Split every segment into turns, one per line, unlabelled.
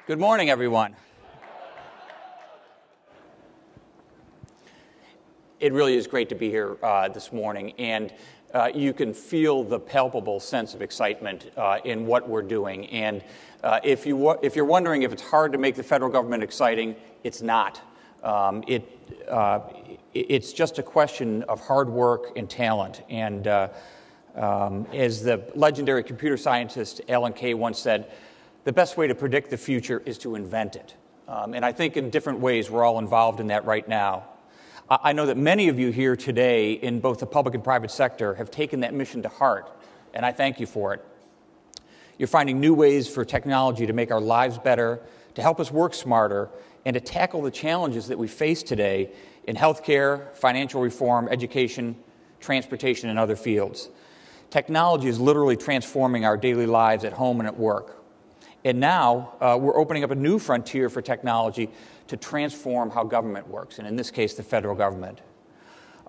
Good morning, everyone. It really is great to be here this morning, and you can feel the palpable sense of excitement in what we're doing. And if you're wondering if it's hard to make the federal government exciting, it's not. It's just a question of hard work and talent. And as the legendary computer scientist Alan Kay once said, the best way to predict the future is to invent it. And I think in different ways we're all involved in that right now. I know that many of you here today in both the public and private sector have taken that mission to heart, and I thank you for it. You're finding new ways for technology to make our lives better, to help us work smarter, and to tackle the challenges that we face today in healthcare, financial reform, education, transportation, and other fields. Technology is literally transforming our daily lives at home and at work. And now we're opening up a new frontier for technology to transform how government works, and in this case, the federal government.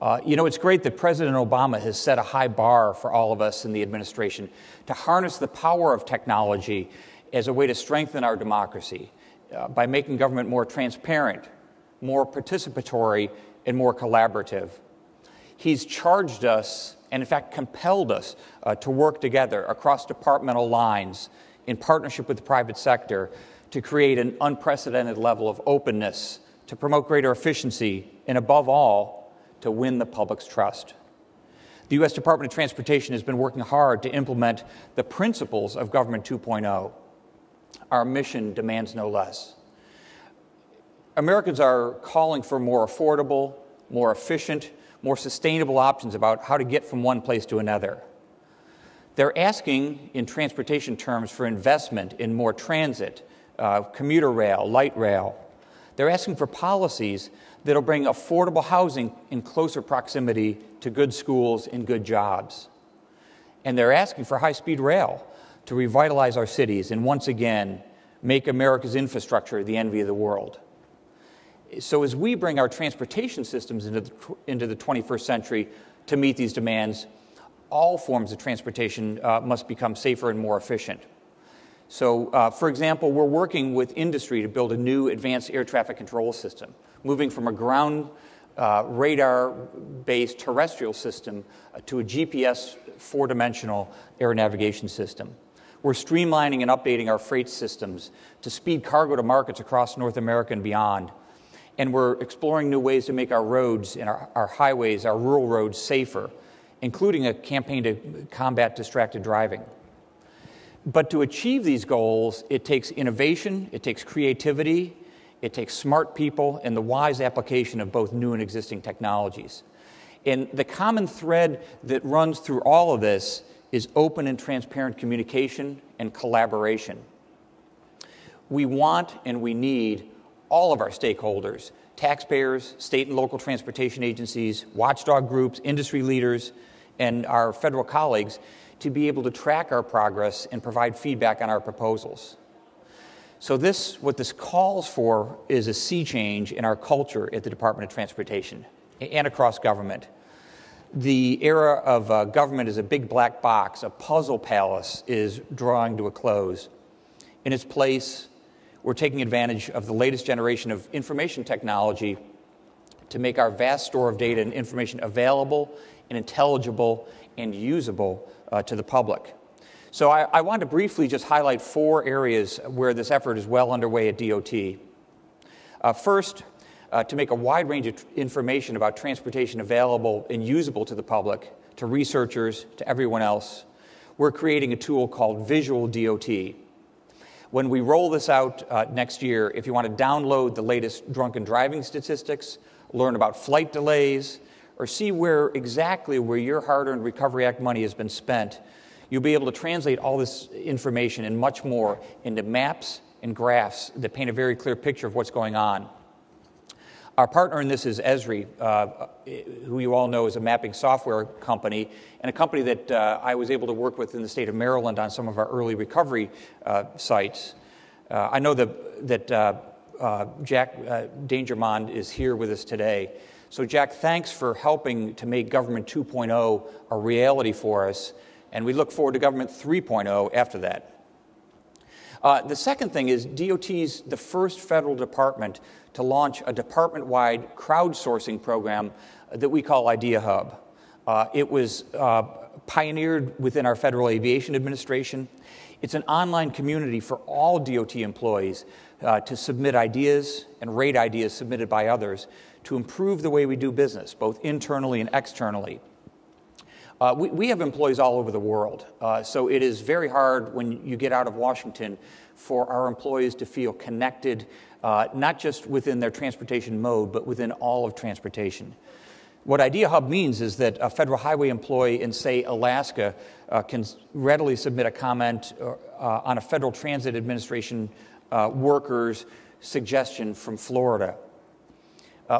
It's great that President Obama has set a high bar for all of us in the administration to harness the power of technology as a way to strengthen our democracy by making government more transparent, more participatory, and more collaborative. He's charged us, and in fact compelled us, to work together across departmental lines in partnership with the private sector to create an unprecedented level of openness, to promote greater efficiency, and above all, to win the public's trust. The U.S. Department of Transportation has been working hard to implement the principles of Government 2.0. Our mission demands no less. Americans are calling for more affordable, more efficient, more sustainable options about how to get from one place to another. They're asking, in transportation terms, for investment in more transit, commuter rail, light rail. They're asking for policies that'll bring affordable housing in closer proximity to good schools and good jobs. And they're asking for high-speed rail to revitalize our cities and once again make America's infrastructure the envy of the world. So as we bring our transportation systems into the 21st century to meet these demands, all forms of transportation must become safer and more efficient. So, for example, we're working with industry to build a new advanced air traffic control system, moving from a ground radar-based terrestrial system to a GPS four-dimensional air navigation system. We're streamlining and updating our freight systems to speed cargo to markets across North America and beyond. And we're exploring new ways to make our roads and our highways, our rural roads, safer, including a campaign to combat distracted driving. But to achieve these goals, it takes innovation, it takes creativity, it takes smart people, and the wise application of both new and existing technologies. And the common thread that runs through all of this is open and transparent communication and collaboration. We want and we need all of our stakeholders, taxpayers, state and local transportation agencies, watchdog groups, industry leaders, and our federal colleagues to be able to track our progress and provide feedback on our proposals. So what this calls for is a sea change in our culture at the Department of Transportation and across government. The era of government as a big black box, a puzzle palace, is drawing to a close. In its place, we're taking advantage of the latest generation of information technology to make our vast store of data and information available and intelligible and usable to the public. So I want to briefly just highlight 4 areas where this effort is well underway at DOT. First, to make a wide range of information about transportation available and usable to the public, to researchers, to everyone else, we're creating a tool called Visual DOT. When we roll this out next year, if you want to download the latest drunken driving statistics, learn about flight delays, or see where your hard-earned Recovery Act money has been spent, you'll be able to translate all this information and much more into maps and graphs that paint a very clear picture of what's going on. Our partner in this is Esri, who you all know is a mapping software company, and a company that I was able to work with in the state of Maryland on some of our early recovery sites. I know that Jack Dangermond is here with us today. So Jack, thanks for helping to make Government 2.0 a reality for us, and we look forward to Government 3.0 after that. The second thing is DOT's the first federal department to launch a department-wide crowdsourcing program that we call Idea Hub. It was pioneered within our Federal Aviation Administration. It's an online community for all DOT employees to submit ideas and rate ideas submitted by others to improve the way we do business, both internally and externally. We have employees all over the world, so it is very hard when you get out of Washington for our employees to feel connected, not just within their transportation mode, but within all of transportation. What Idea Hub means is that a federal highway employee in, say, Alaska can readily submit a comment on a Federal Transit Administration worker's suggestion from Florida.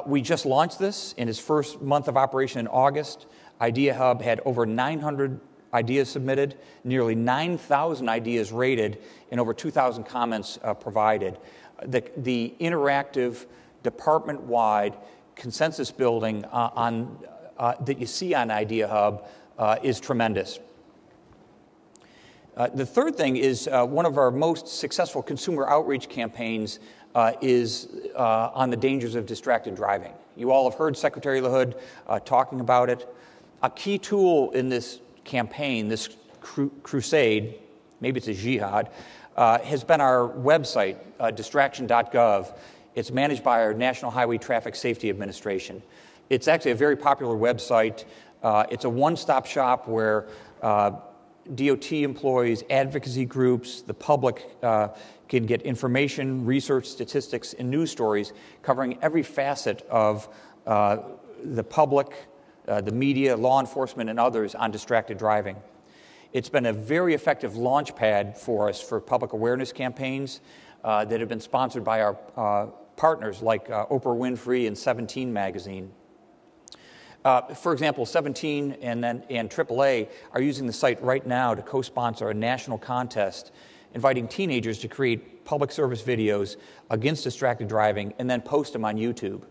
We just launched this in its first month of operation in August. Idea Hub had over 900 ideas submitted, nearly 9,000 ideas rated, and over 2,000 comments provided. The interactive, department-wide consensus building that you see on Idea Hub is tremendous. The third thing is one of our most successful consumer outreach campaigns is on the dangers of distracted driving. You all have heard Secretary LaHood talking about it. A key tool in this campaign, this crusade, maybe it's a jihad, has been our website, distraction.gov. It's managed by our National Highway Traffic Safety Administration. It's actually a very popular website. It's a one-stop shop where DOT employees, advocacy groups, the public can get information, research, statistics, and news stories covering every facet of the public, the media, law enforcement, and others on distracted driving. It's been a very effective launch pad for us for public awareness campaigns that have been sponsored by our partners like Oprah Winfrey and 17 magazine. For example, 17 and AAA are using the site right now to co-sponsor a national contest inviting teenagers to create public service videos against distracted driving and then post them on YouTube.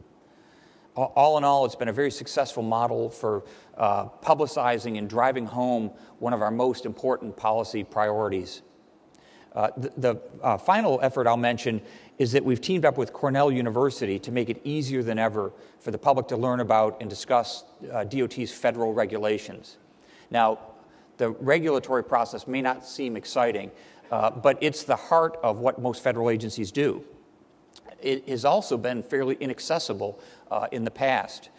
All in all, it's been a very successful model for publicizing and driving home one of our most important policy priorities. The final effort I'll mention is that we've teamed up with Cornell University to make it easier than ever for the public to learn about and discuss DOT's federal regulations. Now, the regulatory process may not seem exciting, but it's the heart of what most federal agencies do. It has also been fairly inaccessible in the past.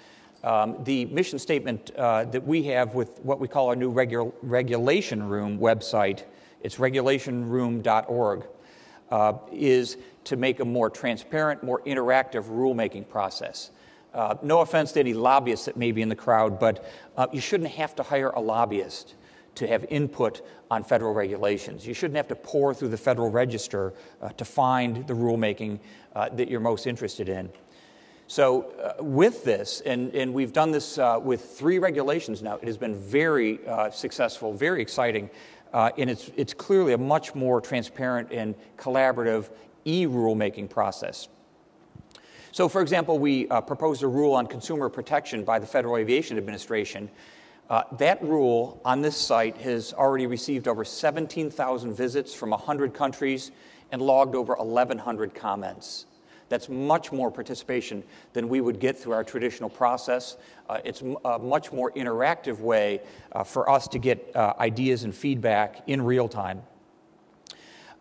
The mission statement that we have with what we call our new Regulation Room website, it's regulationroom.org, is to make a more transparent, more interactive rulemaking process. No offense to any lobbyists that may be in the crowd, but you shouldn't have to hire a lobbyist to have input on federal regulations. You shouldn't have to pore through the Federal Register to find the rulemaking that you're most interested in. So with this, and we've done this with 3 regulations now, it has been very successful, very exciting, and it's clearly a much more transparent and collaborative e-rulemaking process. So, for example, we proposed a rule on consumer protection by the Federal Aviation Administration. That rule on this site has already received over 17,000 visits from 100 countries and logged over 1,100 comments. That's much more participation than we would get through our traditional process. It's a much more interactive way for us to get ideas and feedback in real time.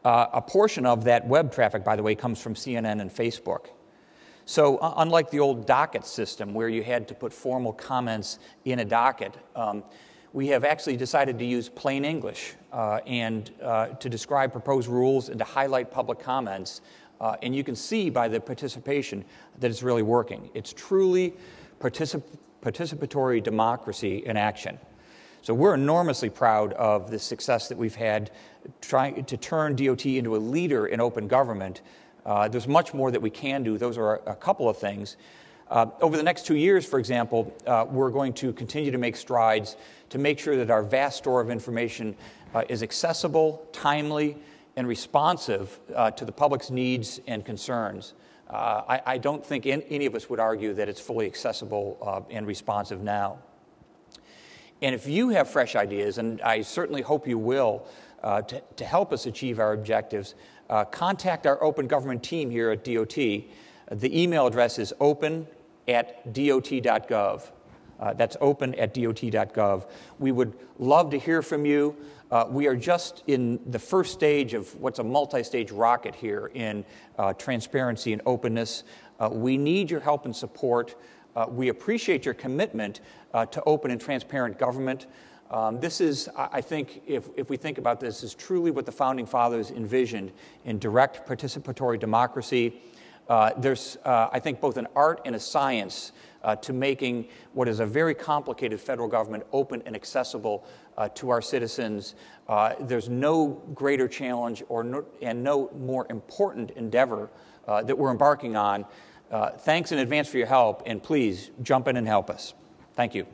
A portion of that web traffic, by the way, comes from CNN and Facebook. So unlike the old docket system where you had to put formal comments in a docket, we have actually decided to use plain English and to describe proposed rules and to highlight public comments. And you can see by the participation that it's really working. It's truly participatory democracy in action. So we're enormously proud of the success that we've had trying to turn DOT into a leader in open government. There's much more that we can do. Those are a couple of things. Over the next 2 years, for example, we're going to continue to make strides to make sure that our vast store of information is accessible, timely, and responsive to the public's needs and concerns. I don't think any of us would argue that it's fully accessible and responsive now. And if you have fresh ideas, and I certainly hope you will, to help us achieve our objectives, contact our open government team here at DOT. The email address is open@dot.gov. That's open@dot.gov. We would love to hear from you. We are just in the first stage of what's a multi-stage rocket here in transparency and openness. We need your help and support. We appreciate your commitment to open and transparent government. This is, I think, if we think about this, is truly what the Founding Fathers envisioned in direct participatory democracy. There's, I think, both an art and a science to making what is a very complicated federal government open and accessible to our citizens. There's no greater challenge and no more important endeavor that we're embarking on. Thanks in advance for your help, and please jump in and help us. Thank you.